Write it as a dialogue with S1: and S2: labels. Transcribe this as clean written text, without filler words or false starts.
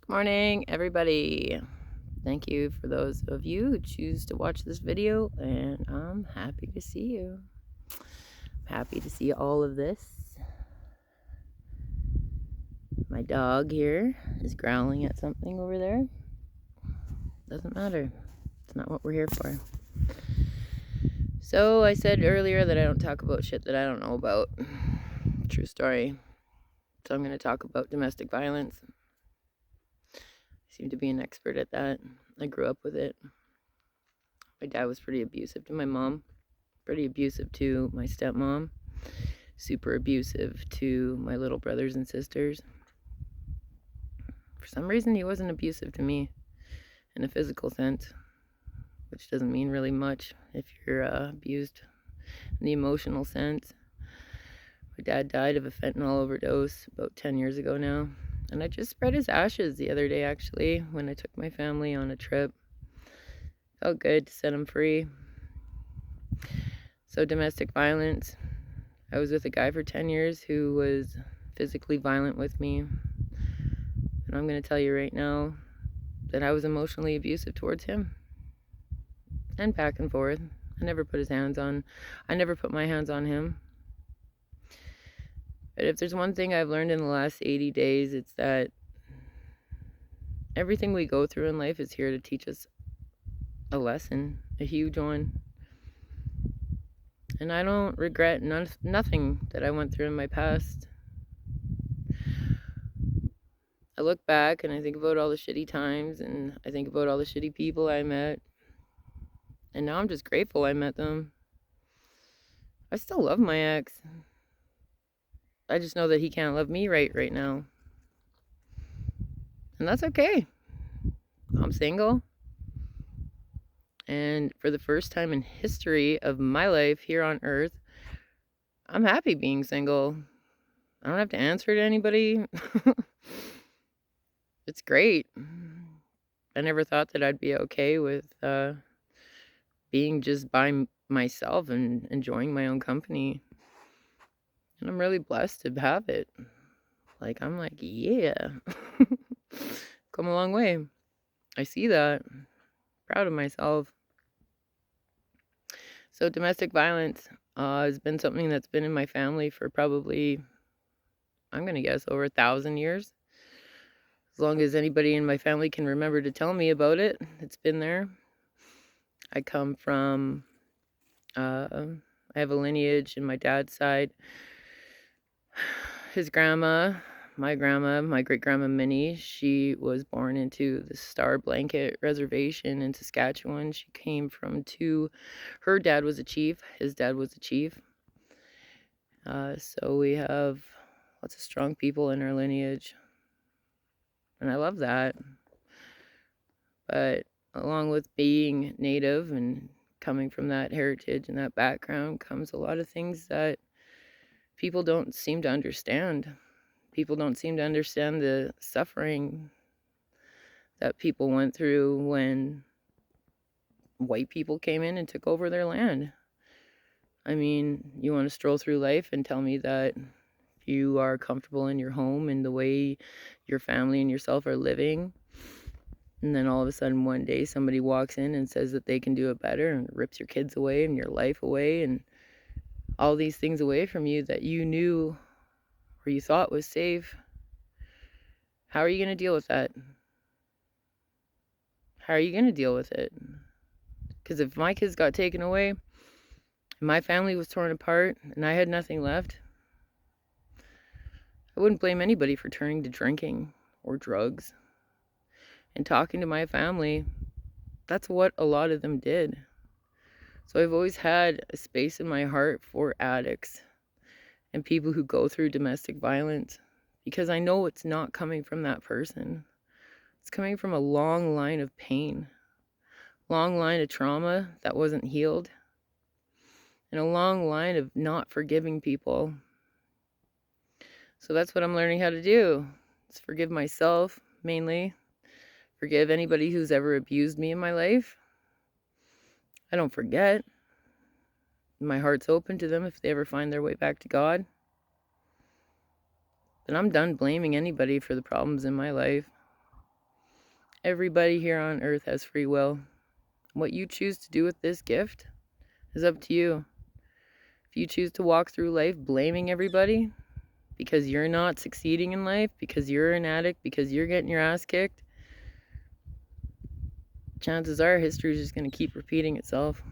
S1: Good morning, everybody. Thank you for those of you who choose to watch this video, and I'm happy to see you. I'm happy to see all of this. My dog here is growling at something over there. Doesn't matter. It's not what we're here for. So I said earlier that I don't talk about shit that I don't know about. True story. So I'm going to talk about domestic violence. I seem to be an expert at that. I grew up with it. My dad was pretty abusive to my mom, pretty abusive to my stepmom, super abusive to my little brothers and sisters. For some reason, he wasn't abusive to me in a physical sense, which doesn't mean really much if you're abused in the emotional sense. My dad died of a fentanyl overdose about 10 years ago now, and I just spread his ashes the other day, actually, when I took my family on a trip. Felt good to set him free. So domestic violence. I was with a guy for 10 years who was physically violent with me. And I'm going to tell you right now that I was emotionally abusive towards him. And back and forth. I never put my hands on him. But if there's one thing I've learned in the last 80 days, it's that everything we go through in life is here to teach us a lesson, a huge one. And I don't regret nothing that I went through in my past. I look back and I think about all the shitty times, and I think about all the shitty people I met. And now I'm just grateful I met them. I still love my ex. I just know that he can't love me right now. And that's okay. I'm single. And for the first time in history of my life here on earth, I'm happy being single. I don't have to answer to anybody. It's great. I never thought that I'd be okay with being just by myself and enjoying my own company. And I'm really blessed to have it. I'm like, yeah. Come a long way. I see that. Proud of myself. So domestic violence has been something that's been in my family for probably, I'm going to guess, over 1,000 years. As long as anybody in my family can remember to tell me about it, it's been there. I come from, I have a lineage in my dad's side. His grandma, my great-grandma Minnie, she was born into the Star Blanket Reservation in Saskatchewan. She came from her dad was a chief, his dad was a chief. So we have lots of strong people in our lineage. And I love that. But along with being Native and coming from that heritage and that background comes a lot of things that people don't seem to understand. People don't seem to understand the suffering that people went through when white people came in and took over their land. I mean, you want to stroll through life and tell me that you are comfortable in your home and the way your family and yourself are living, and then all of a sudden one day somebody walks in and says that they can do it better and rips your kids away and your life away and all these things away from you that you knew or you thought was safe. How are you going to deal with that? How are you going to deal with it? Because if my kids got taken away and my family was torn apart and I had nothing left, I wouldn't blame anybody for turning to drinking or drugs. And talking to my family, that's what a lot of them did. So I've always had a space in my heart for addicts and people who go through domestic violence, because I know it's not coming from that person. It's coming from a long line of pain, long line of trauma that wasn't healed, and a long line of not forgiving people. So that's what I'm learning how to do. It's forgive myself, mainly. Forgive anybody who's ever abused me in my life. I don't forget. My heart's open to them if they ever find their way back to God. But I'm done blaming anybody for the problems in my life. Everybody here on earth has free will. What you choose to do with this gift is up to you. If you choose to walk through life blaming everybody because you're not succeeding in life, because you're an addict, because you're getting your ass kicked, chances are history is just going to keep repeating itself.